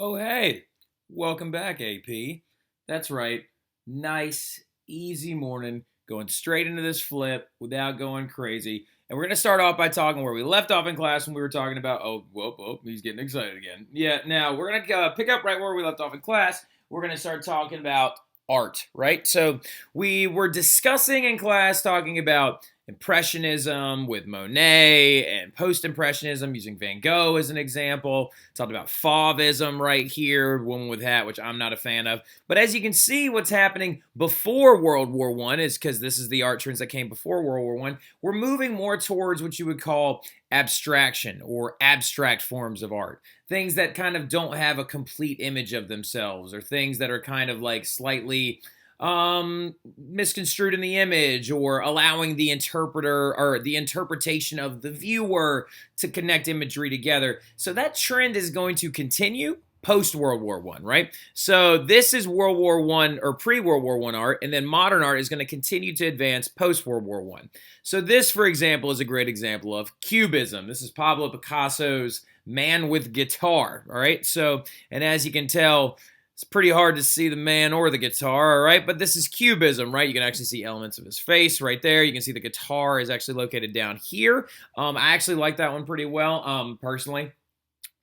Oh, hey, welcome back, AP. That's right. Nice, easy morning, going straight into this flip without going crazy. And we're going to start off by talking where we left off in class when we were talking about, oh, whoop, he's getting excited again. Yeah, now we're going to pick up right where we left off in class. We're going to start talking about art, right? So we were discussing in class, talking about Impressionism with Monet and post-Impressionism using Van Gogh as an example. Talked about Fauvism right here, Woman with Hat, which I'm not a fan of. But as you can see, what's happening before World War I is because this is the art trends that came before World War I. We're moving more towards what you would call abstraction or abstract forms of art. Things that kind of don't have a complete image of themselves, or things that are kind of like slightly misconstrued in the image, or allowing the interpreter or the interpretation of the viewer to connect imagery together. So that trend is going to continue post World War I, right? So this is World War I or pre-World War I art, and then modern art is going to continue to advance post World War I. So this, for example, is a great example of Cubism. This is Pablo Picasso's Man with Guitar, all right? So, and as you can tell, it's pretty hard to see the man or the guitar, all right? But this is Cubism, right? You can actually see elements of his face right there. You can see the guitar is actually located down here. I actually like that one pretty well, personally.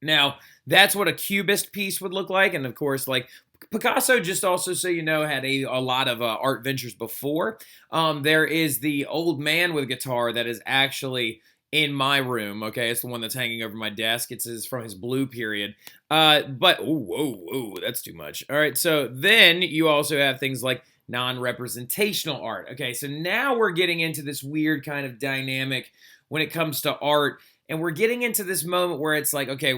Now, that's what a cubist piece would look like. And of course, like Picasso, just also so you know, had a lot of art ventures before. There is the old man with a guitar that is actually in my room. Okay, it's the one that's hanging over my desk. It's from his blue period. But whoa, that's too much. All right, so then you also have things like non-representational art. Okay, so now we're getting into this weird kind of dynamic when it comes to art. And we're getting into this moment where it's like, okay,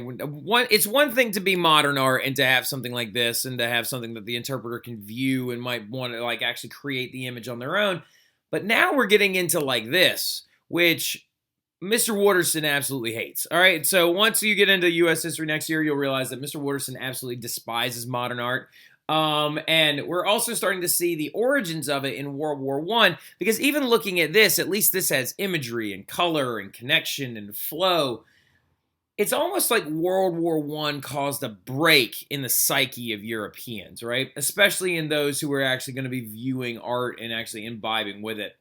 it's one thing to be modern art and to have something like this and to have something that the interpreter can view and might want to like actually create the image on their own. But now we're getting into like this, which Mr. Waterston absolutely hates. All right, so once you get into U.S. history next year, you'll realize that Mr. Waterston absolutely despises modern art. And we're also starting to see the origins of it in World War I, because even looking at this, at least this has imagery and color and connection and flow. It's almost like World War I caused a break in the psyche of Europeans, right? Especially in those who were actually going to be viewing art and actually imbibing with it.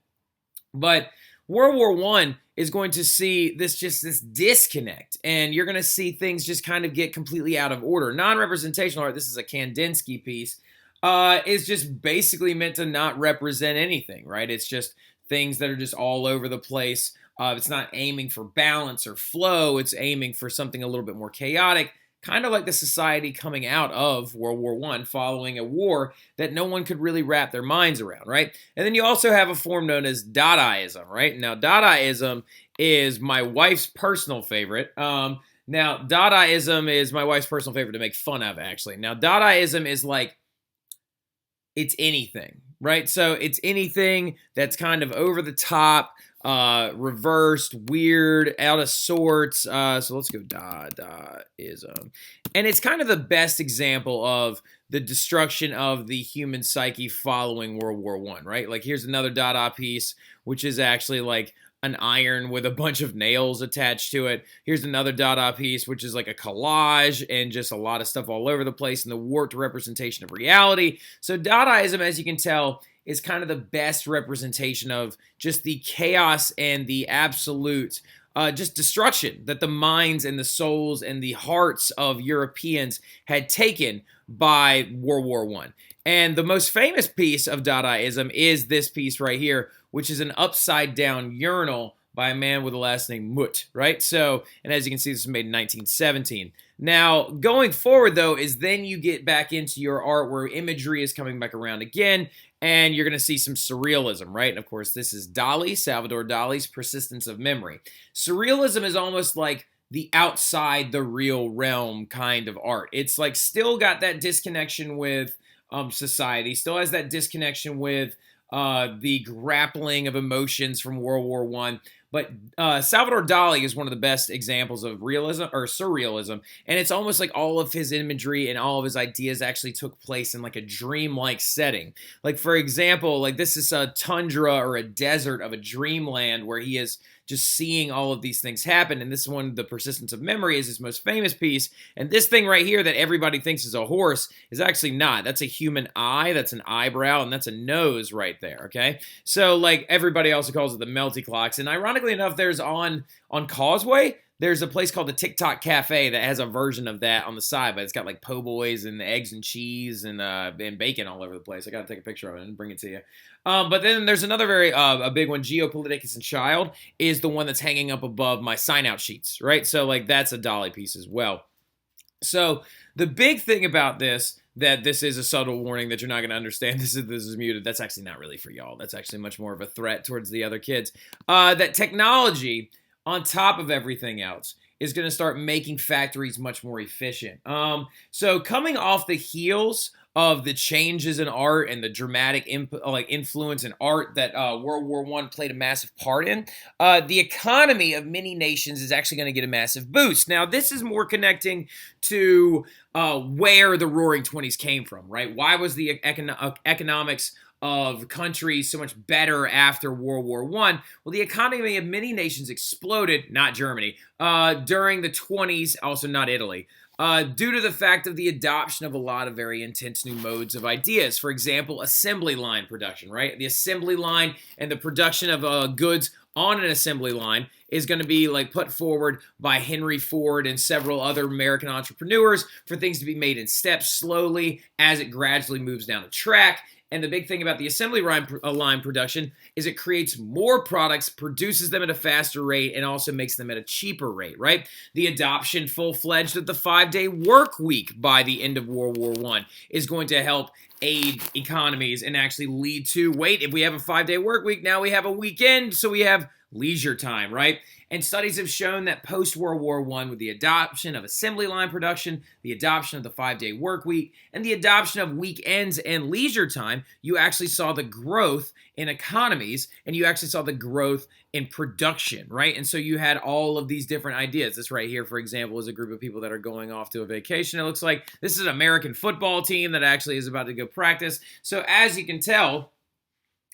But World War I is going to see this disconnect, and you're going to see things just kind of get completely out of order. Non-representational art, this is a Kandinsky piece, is just basically meant to not represent anything, right? It's just things that are just all over the place. It's not aiming for balance or flow. It's aiming for something a little bit more chaotic, kind of like the society coming out of World War I following a war that no one could really wrap their minds around, right? And then you also have a form known as Dadaism, right? Now, Dadaism is my wife's personal favorite. Now, Dadaism is my wife's personal favorite to make fun of, actually. Now, Dadaism is like, it's anything, right? So it's anything that's kind of over the top, reversed, weird, out of sorts. So let's go Dadaism. And it's kind of the best example of the destruction of the human psyche following World War I, right? Like here's another Dada piece, which is actually like an iron with a bunch of nails attached to it. Here's another Dada piece, which is like a collage and just a lot of stuff all over the place and the warped representation of reality. So Dadaism, as you can tell, is kind of the best representation of just the chaos and the absolute just destruction that the minds and the souls and the hearts of Europeans had taken by World War I. And the most famous piece of Dadaism is this piece right here, which is an upside-down urinal by a man with the last name Mutt, right? So, and as you can see, this was made in 1917. Now, going forward, though, is then you get back into your art where imagery is coming back around again, and you're going to see some surrealism, right? And of course, this is Dali, Salvador Dali's Persistence of Memory. Surrealism is almost like the outside the real realm kind of art. It's like still got that disconnection with society, still has that disconnection with the grappling of emotions from World War I. But Salvador Dali is one of the best examples of realism or surrealism, and it's almost like all of his imagery and all of his ideas actually took place in like a dreamlike setting. Like for example, like this is a tundra or a desert of a dreamland where he has just seeing all of these things happen. And this is one, the persistence of memory is his most famous piece. And this thing right here that everybody thinks is a horse is actually not. That's a human eye, that's an eyebrow, and that's a nose right there, okay? So like everybody also calls it the melty clocks. And ironically enough, there's on Causeway, there's a place called the TikTok Cafe that has a version of that on the side, but it's got like po' boys and eggs and cheese and bacon all over the place. I got to take a picture of it and bring it to you. But then there's another very a big one, Geopoliticus and Child, is the one that's hanging up above my sign-out sheets, right? So like that's a dolly piece as well. So the big thing about this, that this is a subtle warning that you're not going to understand. This is muted. That's actually not really for y'all. That's actually much more of a threat towards the other kids. That technology, on top of everything else, is going to start making factories much more efficient. So coming off the heels of the changes in art and the dramatic influence in art that World War I played a massive part in, the economy of many nations is actually going to get a massive boost. Now, this is more connecting to where the Roaring Twenties came from, right? Why was the economics of countries so much better after World War I? Well, the economy of many nations exploded, not Germany, during the 20s, also not Italy, due to the fact of the adoption of a lot of very intense new modes of ideas. For example, assembly line production, right? The assembly line and the production of goods on an assembly line is going to be like put forward by Henry Ford and several other American entrepreneurs for things to be made in steps slowly as it gradually moves down the track. And the big thing about the assembly line production is it creates more products, produces them at a faster rate, and also makes them at a cheaper rate, right? The adoption full-fledged of the 5-day work week by the end of World War I is going to help aid economies and actually lead to, wait, if we have a 5-day work week, now we have a weekend, so we have leisure time, right? And studies have shown that post-World War I, with the adoption of assembly line production, the adoption of the 5-day work week, and the adoption of weekends and leisure time, you actually saw the growth in economies, and you actually saw the growth in production, right? And so you had all of these different ideas. This right here, for example, is a group of people that are going off to a vacation. It looks like this is an American football team that actually is about to go practice. So as you can tell,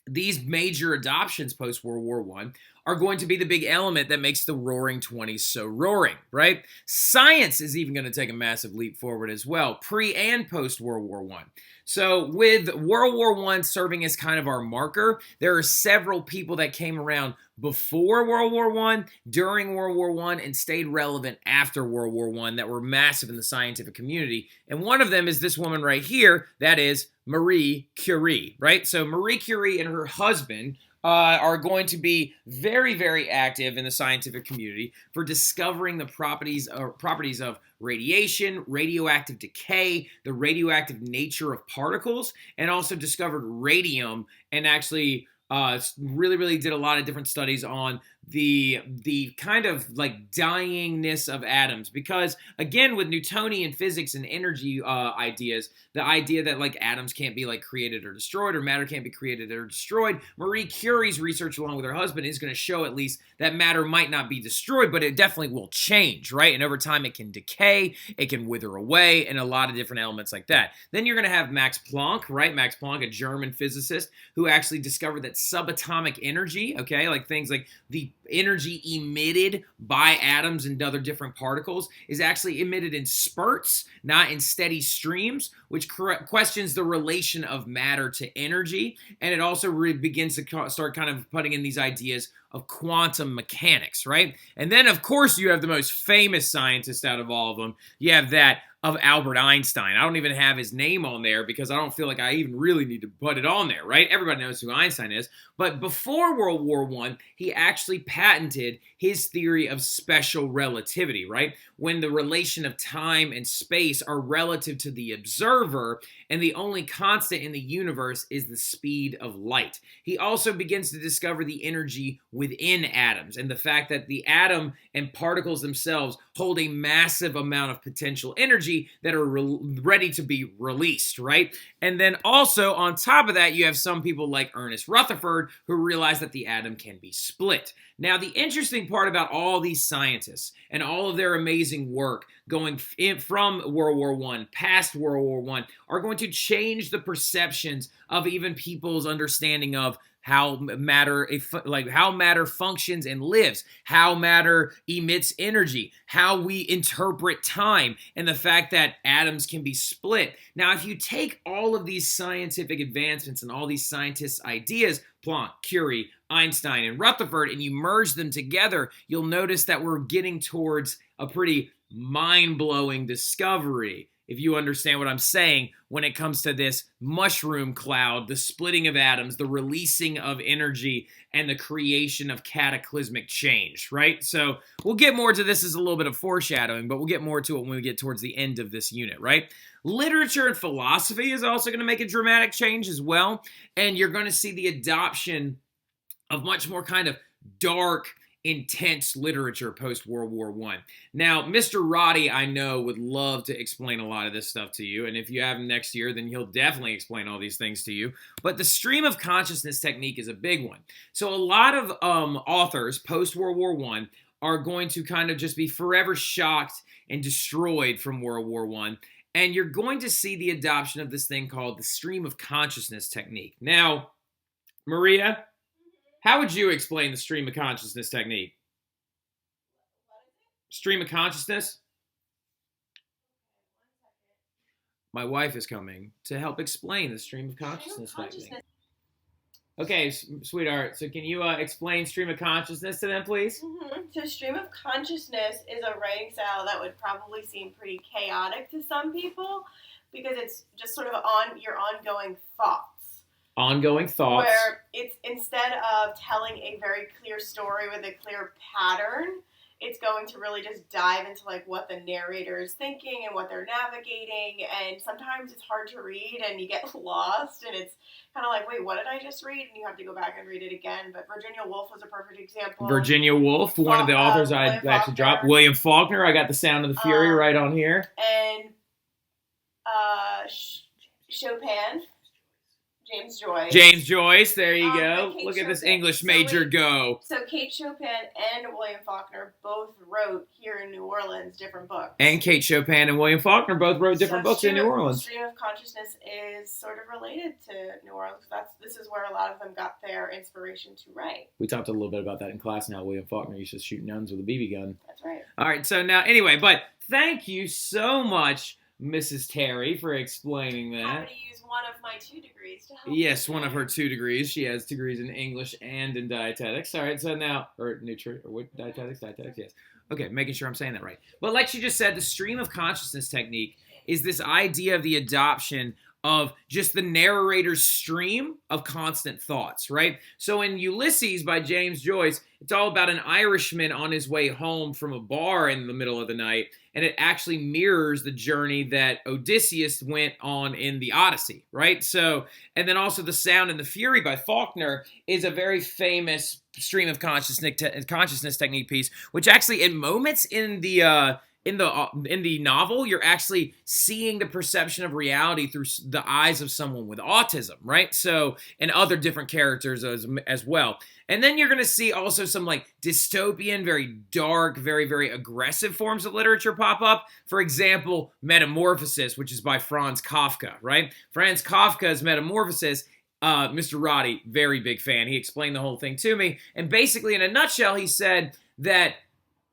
these major adoptions post-World War I are going to be the big element that makes the Roaring Twenties so roaring, right? Science is even going to take a massive leap forward as well, pre- and post-World War I. So with World War I serving as kind of our marker, there are several people that came around before World War I, during World War I, and stayed relevant after World War I that were massive in the scientific community. And one of them is this woman right here, that is Marie Curie, right? So Marie Curie and her husband are going to be very, very active in the scientific community for discovering the properties of radiation, radioactive decay, the radioactive nature of particles, and also discovered radium, and actually really did a lot of different studies on the kind of like dyingness of atoms, because again, with Newtonian physics and energy ideas, the idea that like atoms can't be like created or destroyed, or matter can't be created or destroyed, Marie Curie's research along with her husband is going to show at least that matter might not be destroyed, but it definitely will change, right? And over time it can decay, it can wither away, and a lot of different elements like that. Then you're going to have Max Planck, right? Max Planck, a German physicist who actually discovered that subatomic energy, okay, like things like the energy emitted by atoms and other different particles is actually emitted in spurts, not in steady streams, which questions the relation of matter to energy. And it also begins to start kind of putting in these ideas of quantum mechanics, right? And then, of course, you have the most famous scientist out of all of them. You have that of Albert Einstein. I don't even have his name on there because I don't feel like I even really need to put it on there, right? Everybody knows who Einstein is. But before World War I, he actually patented his theory of special relativity, right? When the relation of time and space are relative to the observer, and the only constant in the universe is the speed of light. He also begins to discover the energy within atoms, and the fact that the atom and particles themselves hold a massive amount of potential energy that are ready to be released, right? And then also on top of that, you have some people like Ernest Rutherford who realize that the atom can be split. Now, the interesting part about all these scientists and all of their amazing work going from World War I, past World War I, are going to change the perceptions of even people's understanding of how how matter functions and lives, how matter emits energy, how we interpret time, and the fact that atoms can be split. Now, if you take all of these scientific advancements and all these scientists' ideas, Planck, Curie, Einstein, and Rutherford, and you merge them together, you'll notice that we're getting towards a pretty mind-blowing discovery, if you understand what I'm saying, when it comes to this mushroom cloud, the splitting of atoms, the releasing of energy, and the creation of cataclysmic change, right? So we'll get more to this as a little bit of foreshadowing, but we'll get more to it when we get towards the end of this unit, right? Literature and philosophy is also going to make a dramatic change as well, and you're going to see the adoption of much more kind of dark, intense literature post-World War I. Now, Mr. Roddy, I know, would love to explain a lot of this stuff to you, and if you have him next year, then he'll definitely explain all these things to you. But the stream of consciousness technique is a big one. So a lot of authors post-World War I are going to kind of just be forever shocked and destroyed from World War I, and you're going to see the adoption of this thing called the stream of consciousness technique. Now, Maria, how would you explain the stream of consciousness technique? Stream of consciousness? My wife is coming to help explain the stream of consciousness technique. Okay, sweetheart, so can you explain stream of consciousness to them, please? So stream of consciousness is a writing style that would probably seem pretty chaotic to some people because it's just sort of on your ongoing thoughts. Ongoing thoughts. Where it's, instead of telling a very clear story with a clear pattern, it's going to really just dive into like what the narrator is thinking and what they're navigating, and sometimes it's hard to read and you get lost and it's kind of like, wait, what did I just read? And you have to go back and read it again. But Virginia Woolf was a perfect example. Virginia Woolf, one of the authors I actually dropped. William Faulkner, I got The Sound of the Fury right on here. And Chopin. James Joyce, there you go. Look at this English major go. So Kate Chopin and William Faulkner both wrote here in New Orleans different books. And Kate Chopin and William Faulkner both wrote different books in New Orleans. Stream of consciousness is sort of related to New Orleans. This is where a lot of them got their inspiration to write. We talked a little bit about that in class now. William Faulkner used to shoot nuns with a BB gun. That's right. All right, so now, anyway, but thank you so much, Mrs. Terry, for explaining that. I'm going to use one of my 2 degrees to help. Yes, one of her 2 degrees. She has degrees in English and in dietetics. All right, so now, or what, dietetics, yes. Okay, making sure I'm saying that right. But like she just said, the stream of consciousness technique is this idea of the adoption of just the narrator's stream of constant thoughts, right? So in Ulysses by James Joyce, it's all about an Irishman on his way home from a bar in the middle of the night, and it actually mirrors the journey that Odysseus went on in the Odyssey, right? So, and then also The Sound and the Fury by Faulkner is a very famous stream of consciousness technique piece, which actually in moments in the novel, you're actually seeing the perception of reality through the eyes of someone with autism, right? So, and other different characters as well. And then you're going to see also some like dystopian, very dark, very, very aggressive forms of literature pop up. For example, Metamorphosis, which is by Franz Kafka, right? Franz Kafka's Metamorphosis, Mr. Roddy, very big fan. He explained the whole thing to me. And basically, in a nutshell, he said that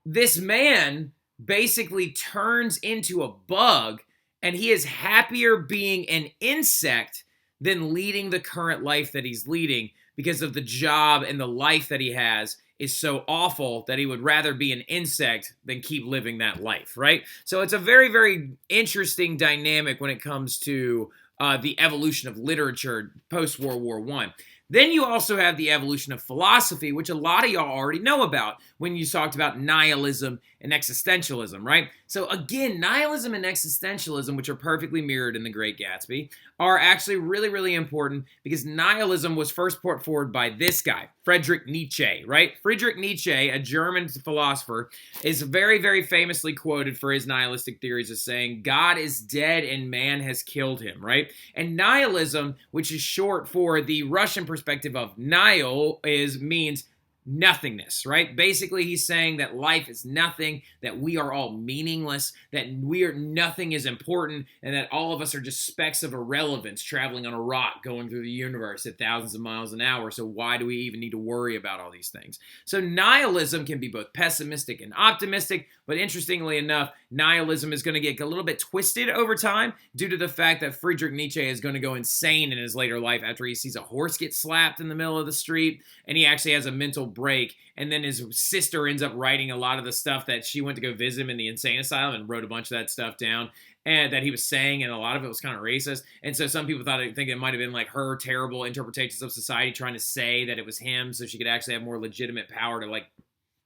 this man basically turns into a bug, and he is happier being an insect than leading the current life that he's leading, because of the job and the life that he has is so awful that he would rather be an insect than keep living that life, right? So it's a very, very interesting dynamic when it comes to the evolution of literature post-World War I. Then you also have the evolution of philosophy, which a lot of y'all already know about when you talked about nihilism and existentialism, right? So again, nihilism and existentialism, which are perfectly mirrored in The Great Gatsby, are actually really, really important because nihilism was first put forward by this guy, Friedrich Nietzsche, right? Friedrich Nietzsche, a German philosopher, is very, very famously quoted for his nihilistic theories as saying, God is dead and man has killed him, right? And nihilism, which is short for the Russian perspective of nihil, means nothingness, right? Basically, he's saying that life is nothing, that we are all meaningless, that nothing is important, and that all of us are just specks of irrelevance traveling on a rock going through the universe at thousands of miles an hour. So why do we even need to worry about all these things? So nihilism can be both pessimistic and optimistic, but interestingly enough, nihilism is going to get a little bit twisted over time due to the fact that Friedrich Nietzsche is going to go insane in his later life after he sees a horse get slapped in the middle of the street, and he actually has a mental break, and then his sister ends up writing a lot of the stuff that she went to go visit him in the insane asylum and wrote a bunch of that stuff down and that he was saying, and a lot of it was kind of racist. And so some people think it might have been like her terrible interpretations of society trying to say that it was him so she could actually have more legitimate power to like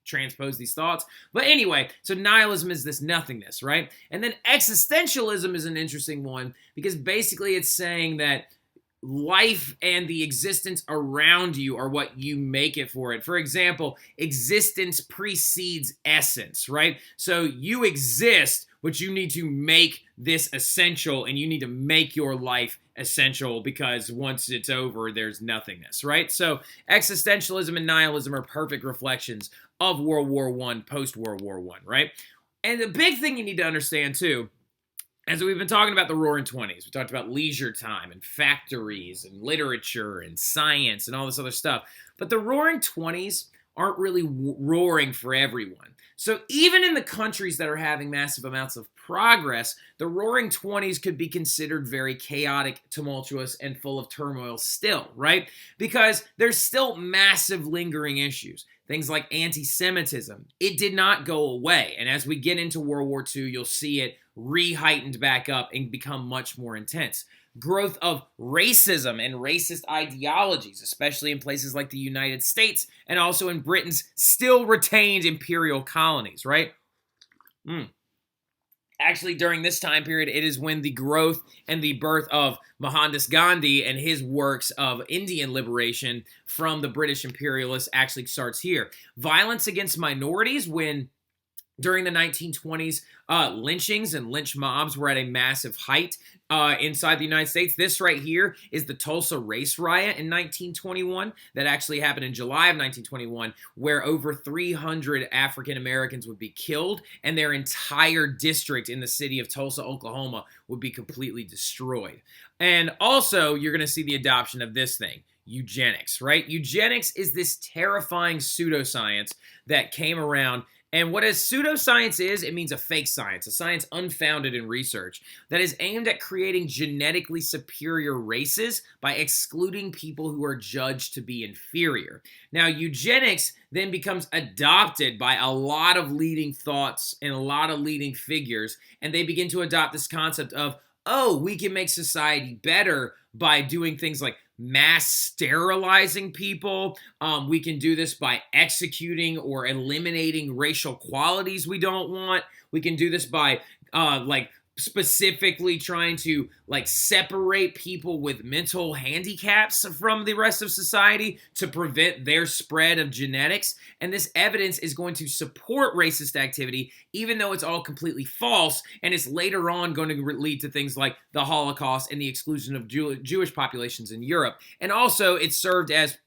transpose these thoughts. But anyway, so nihilism is this nothingness, right? And then existentialism is an interesting one because basically it's saying that life and the existence around you are what you make it for it. For example, existence precedes essence, right? So you exist, but you need to make this essential, and you need to make your life essential because once it's over, there's nothingness, right? So existentialism and nihilism are perfect reflections of World War I, post-World War I, right? And the big thing you need to understand, too, as we've been talking about the Roaring Twenties, we talked about leisure time and factories and literature and science and all this other stuff. But the Roaring Twenties aren't really roaring for everyone. So even in the countries that are having massive amounts of progress, the Roaring Twenties could be considered very chaotic, tumultuous, and full of turmoil still, right? Because there's still massive lingering issues. Things like anti-Semitism. It did not go away. And as we get into World War II, you'll see it re-heightened back up and become much more intense. Growth of racism and racist ideologies, especially in places like the United States and also in Britain's still retained imperial colonies, right? Actually, during this time period, it is when the growth and the birth of Mohandas Gandhi and his works of Indian liberation from the British imperialists actually starts here. Violence against minorities, when during the 1920s, lynchings and lynch mobs were at a massive height inside the United States. This right here is the Tulsa race riot in 1921 that actually happened in July of 1921, where over 300 African Americans would be killed and their entire district in the city of Tulsa, Oklahoma would be completely destroyed. And also, you're going to see the adoption of this thing, eugenics, right? Eugenics is this terrifying pseudoscience that came around. And what a pseudoscience is, it means a fake science, a science unfounded in research that is aimed at creating genetically superior races by excluding people who are judged to be inferior. Now, eugenics then becomes adopted by a lot of leading thoughts and a lot of leading figures, and they begin to adopt this concept of, oh, we can make society better by doing things like mass sterilizing people. We can do this by executing or eliminating racial qualities we don't want. We can do this by specifically trying to separate people with mental handicaps from the rest of society to prevent their spread of genetics. And this evidence is going to support racist activity, even though it's all completely false, and it's later on going to lead to things like the Holocaust and the exclusion of Jewish populations in Europe. And also it served as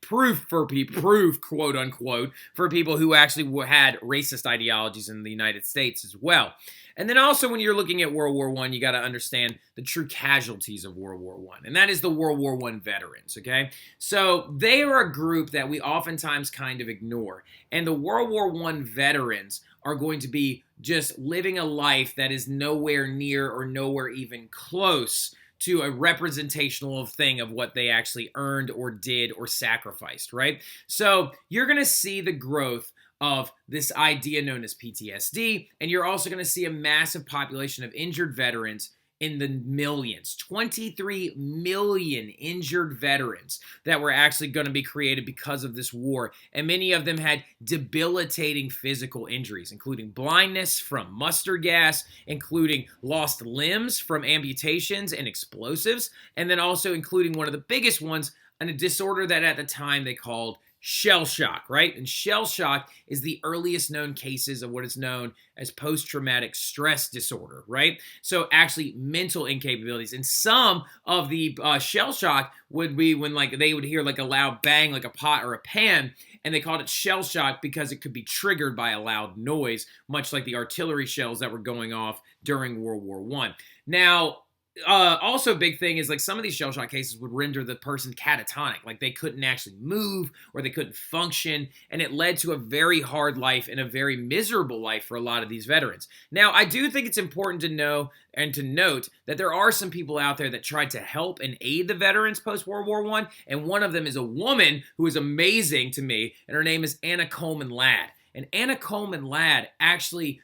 proof for people, quote unquote, for people who actually had racist ideologies in the United States as well. And then also when you're looking at World War I, you got to understand the true casualties of World War I, and that is the World War I veterans, okay? So they are a group that we oftentimes kind of ignore, and the World War I veterans are going to be just living a life that is nowhere near or nowhere even close to a representational thing of what they actually earned or did or sacrificed, right? So you're going to see the growth of this idea known as PTSD, and you're also going to see a massive population of injured veterans in the millions. 23 million injured veterans that were actually going to be created because of this war, and many of them had debilitating physical injuries, including blindness from mustard gas, including lost limbs from amputations and explosives, and then also including one of the biggest ones, and a disorder that at the time they called shell shock, right? And shell shock is the earliest known cases of what is known as post-traumatic stress disorder, right? So actually mental incapabilities. And some of the shell shock would be when like they would hear like a loud bang, like a pot or a pan, and they called it shell shock because it could be triggered by a loud noise, much like the artillery shells that were going off during World War I. Now, also a big thing is like some of these shell shock cases would render the person catatonic, like they couldn't actually move or they couldn't function, and it led to a very hard life and a very miserable life for a lot of these veterans. Now, I do think it's important to know and to note that there are some people out there that tried to help and aid the veterans post-World War I, and one of them is a woman who is amazing to me, and her name is Anna Coleman Ladd. And Anna Coleman Ladd actually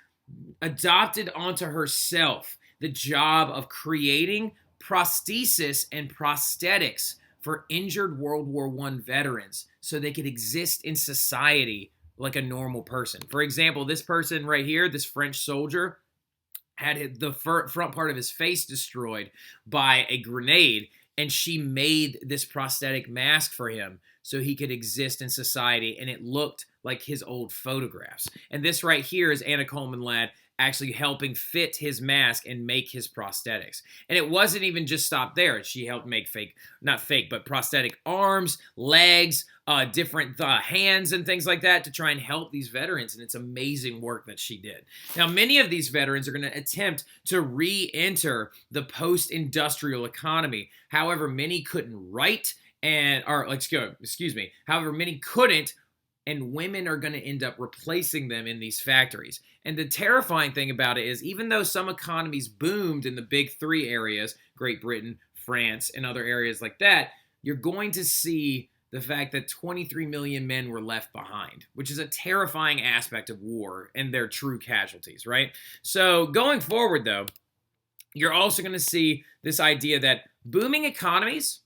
adopted onto herself the job of creating prosthesis and prosthetics for injured World War I veterans so they could exist in society like a normal person. For example, this person right here, this French soldier, had the front part of his face destroyed by a grenade, and she made this prosthetic mask for him so he could exist in society, and it looked like his old photographs. And this right here is Anna Coleman Ladd actually helping fit his mask and make his prosthetics. And it wasn't even just stopped there. She helped make but prosthetic arms, legs, different hands and things like that to try and help these veterans. And it's amazing work that she did. Now, many of these veterans are going to attempt to re-enter the post-industrial economy. However, many couldn't write however, many couldn't, and women are going to end up replacing them in these factories. And the terrifying thing about it is, even though some economies boomed in the big three areas, Great Britain, France, and other areas like that, you're going to see the fact that 23 million men were left behind, which is a terrifying aspect of war and their true casualties, right? So going forward, though, you're also going to see this idea that booming economies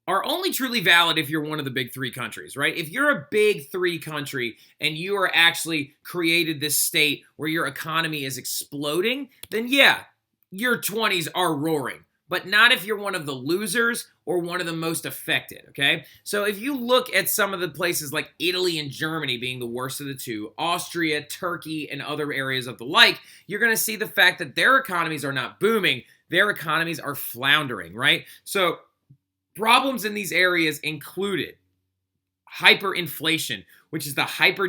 are only truly valid if you're one of the big three countries, right? If you're a big three country and you are actually created this state where your economy is exploding, then yeah, your 20s are roaring. But not if you're one of the losers or one of the most affected, okay? So if you look at some of the places like Italy and Germany being the worst of the two, Austria, Turkey, and other areas of the like, you're going to see the fact that their economies are not booming. Their economies are floundering, right? So problems in these areas included hyperinflation, which is the hyper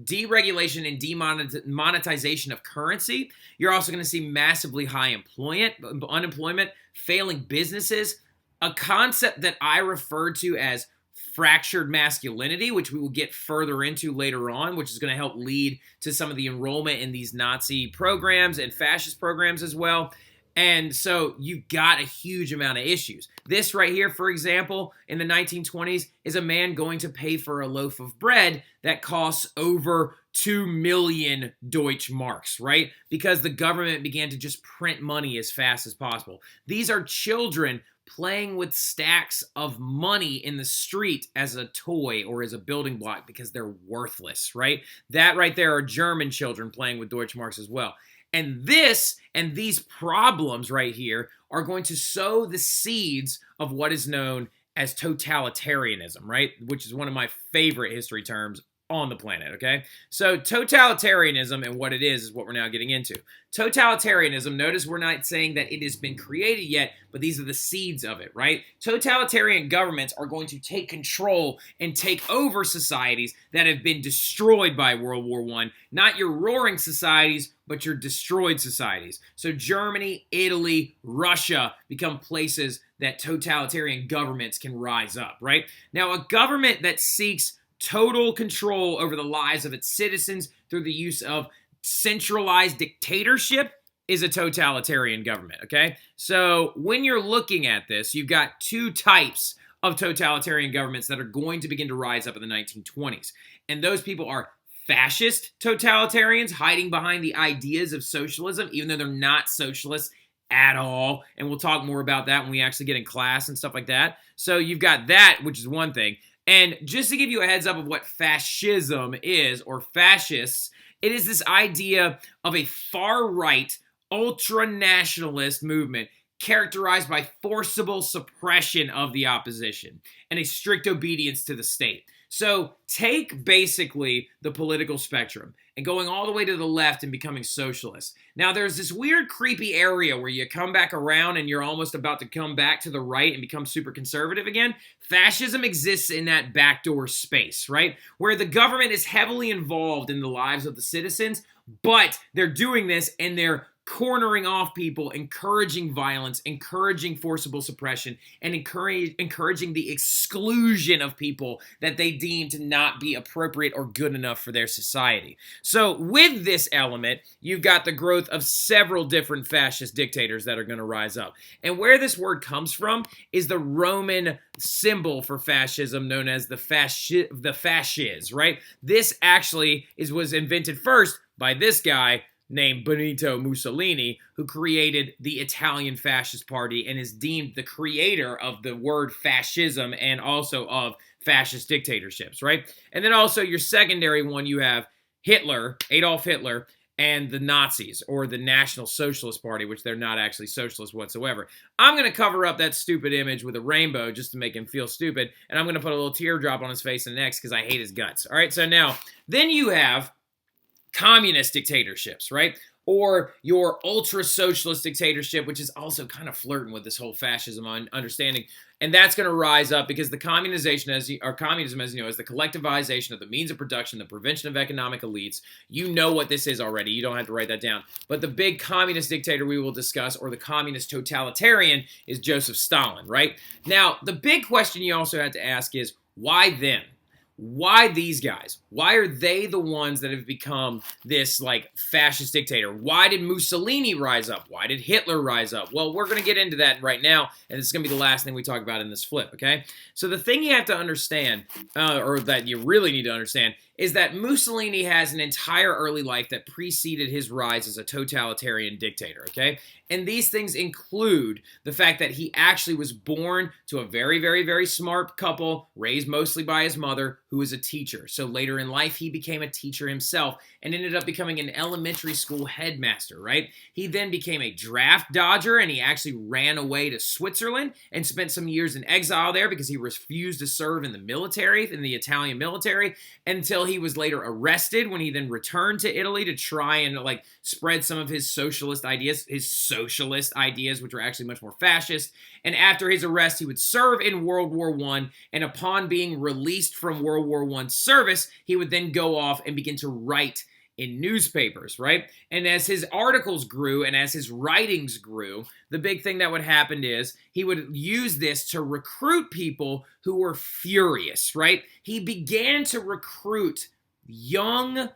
deregulation and demonetization of currency. You're also going to see massively high unemployment, failing businesses, a concept that I refer to as fractured masculinity, which we will get further into later on, which is going to help lead to some of the enrollment in these Nazi programs and fascist programs as well. And so you got a huge amount of issues. This right here, for example, in the 1920s, is a man going to pay for a loaf of bread that costs over 2 million Deutsche Marks, right? Because the government began to just print money as fast as possible. These are children playing with stacks of money in the street as a toy or as a building block because they're worthless, right? That right there are German children playing with Deutsche Marks as well. And these problems right here are going to sow the seeds of what is known as totalitarianism, right? Which is one of my favorite history terms on the planet, okay? So totalitarianism and what it is what we're now getting into. Totalitarianism, notice we're not saying that it has been created yet, but these are the seeds of it, right? Totalitarian governments are going to take control and take over societies that have been destroyed by World War I. Not your roaring societies, but your destroyed societies. So Germany, Italy, Russia become places that totalitarian governments can rise up, right? Now, a government that seeks total control over the lives of its citizens through the use of centralized dictatorship is a totalitarian government, okay? So when you're looking at this, you've got two types of totalitarian governments that are going to begin to rise up in the 1920s. And those people are fascist totalitarians hiding behind the ideas of socialism, even though they're not socialists at all. And we'll talk more about that when we actually get in class and stuff like that. So you've got that, which is one thing. And just to give you a heads up of what fascism is, or fascists, it is this idea of a far-right, ultra-nationalist movement characterized by forcible suppression of the opposition and a strict obedience to the state. So take basically the political spectrum and going all the way to the left and becoming socialist. Now there's this weird creepy area where you come back around and you're almost about to come back to the right and become super conservative again. Fascism exists in that backdoor space, right? Where the government is heavily involved in the lives of the citizens, but they're doing this and they're cornering off people, encouraging violence, encouraging forcible suppression, and encouraging the exclusion of people that they deem to not be appropriate or good enough for their society. So with this element, you've got the growth of several different fascist dictators that are going to rise up. And where this word comes from is the Roman symbol for fascism known as the fasces, right? This actually was invented first by this guy named Benito Mussolini, who created the Italian Fascist Party and is deemed the creator of the word fascism and also of fascist dictatorships, right? And then also your secondary one, you have Hitler, Adolf Hitler, and the Nazis, or the National Socialist Party, which they're not actually socialist whatsoever. I'm going to cover up that stupid image with a rainbow just to make him feel stupid, and I'm going to put a little teardrop on his face and next because I hate his guts. All right, so now, then you have communist dictatorships, right? Or your ultra-socialist dictatorship, which is also kind of flirting with this whole fascism understanding. And that's going to rise up because the communism, as you know, is the collectivization of the means of production, the prevention of economic elites. You know what this is already. You don't have to write that down. But the big communist dictator we will discuss, or the communist totalitarian, is Joseph Stalin, right? Now, the big question you also have to ask is, why them? Why these guys? Why are they the ones that have become this like fascist dictator? Why did Mussolini rise up? Why did Hitler rise up? Well, we're going to get into that right now, and it's going to be the last thing we talk about in this flip, okay? So the thing you have to understand, or that you really need to understand, is that Mussolini has an entire early life that preceded his rise as a totalitarian dictator, okay? And these things include the fact that he actually was born to a very, very, very smart couple, raised mostly by his mother, who was a teacher. So later in life, he became a teacher himself and ended up becoming an elementary school headmaster, right? He then became a draft dodger, and he actually ran away to Switzerland and spent some years in exile there because he refused to serve in the military, in the Italian military, until he was later arrested when he then returned to Italy to try and like spread some of his socialist ideas, which were actually much more fascist. And after his arrest, he would serve in World War I, and upon being released from World War I service, he would then go off and begin to write in newspapers, right? And as his articles grew and as his writings grew, the big thing that would happen is he would use this to recruit people who were furious, right? He began to recruit young,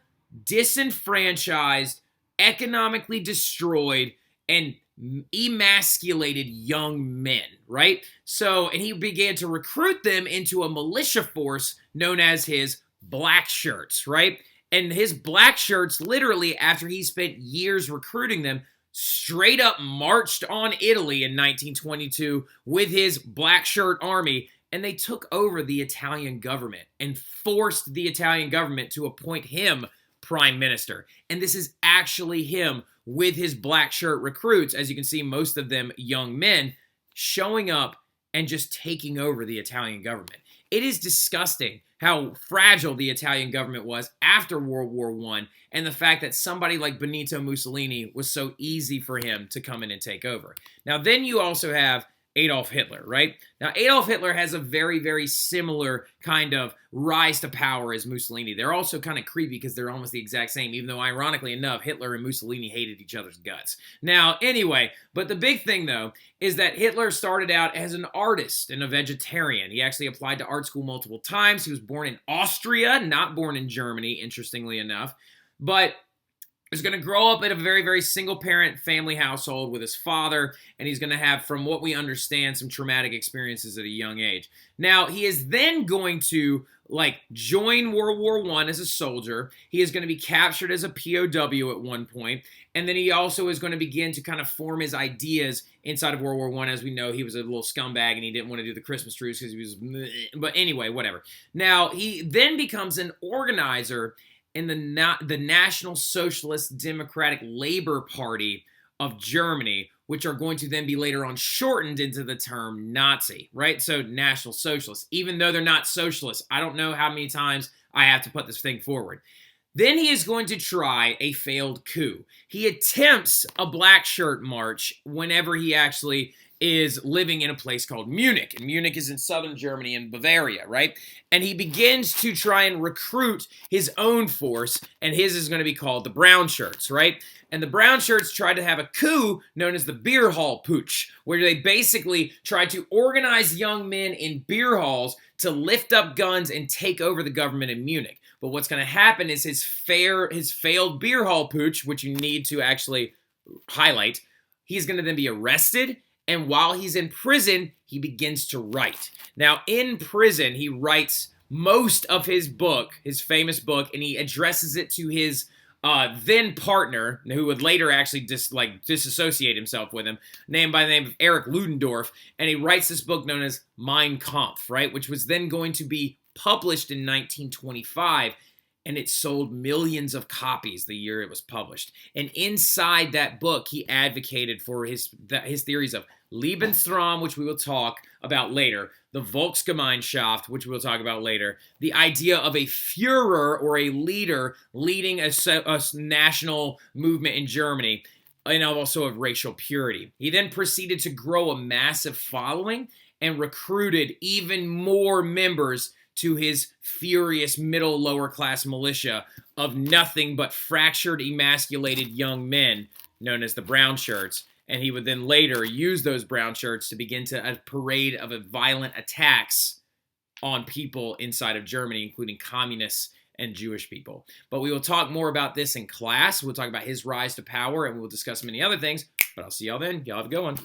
disenfranchised, economically destroyed, and emasculated young men, right? So, and he began to recruit them into a militia force known as his black shirts, right? And his black shirts, literally, after he spent years recruiting them, straight up marched on Italy in 1922 with his black shirt army, and they took over the Italian government and forced the Italian government to appoint him prime minister. And this is actually him with his black shirt recruits, as you can see, most of them young men, showing up and just taking over the Italian government. It is disgusting how fragile the Italian government was after World War I, and the fact that somebody like Benito Mussolini was so easy for him to come in and take over. Now, then you also have Adolf Hitler, right? Now, Adolf Hitler has a very, very similar kind of rise to power as Mussolini. They're also kind of creepy because they're almost the exact same, even though, ironically enough, Hitler and Mussolini hated each other's guts. Now, anyway, but the big thing, though, is that Hitler started out as an artist and a vegetarian. He actually applied to art school multiple times. He was born in Austria, not born in Germany, interestingly enough. But he's going to grow up in a very, very single-parent family household with his father, and he's going to have, from what we understand, some traumatic experiences at a young age. Now, he is then going to, join World War I as a soldier. He is going to be captured as a POW at one point, and then he also is going to begin to kind of form his ideas inside of World War I. As we know, he was a little scumbag, and he didn't want to do the Christmas truce because he was... But anyway, whatever. Now, he then becomes an organizer in the National Socialist Democratic Labor Party of Germany, which are going to then be later on shortened into the term Nazi, right? So National Socialists, even though they're not socialists. I don't know how many times I have to put this thing forward. Then he is going to try a failed coup. He attempts a black shirt march whenever he actually is living in a place called Munich. And Munich is in southern Germany in Bavaria, right? And he begins to try and recruit his own force, and his is going to be called the Brown Shirts, right? And the Brown Shirts tried to have a coup known as the Beer Hall Putsch, where they basically tried to organize young men in beer halls to lift up guns and take over the government in Munich. But what's going to happen is his failed beer hall putsch, which you need to actually highlight, he's going to then be arrested, and while he's in prison, he begins to write. Now, in prison, he writes most of his book, his famous book, and he addresses it to his then partner, who would later actually disassociate himself with him, named by the name of Erich Ludendorff, and he writes this book known as Mein Kampf, right, which was then going to be published in 1925, and it sold millions of copies the year it was published. And inside that book, he advocated for his theories of Lebensraum, which we will talk about later, the Volksgemeinschaft, which we'll talk about later, the idea of a Führer or a leader leading a national movement in Germany, and also of racial purity. He then proceeded to grow a massive following and recruited even more members to his furious middle lower class militia of nothing but fractured, emasculated young men known as the Brown Shirts. And he would then later use those Brown Shirts to begin a parade of violent attacks on people inside of Germany, including communists and Jewish people. But we will talk more about this in class. We'll talk about his rise to power, and we'll discuss many other things. But I'll see y'all then. Y'all have a good one.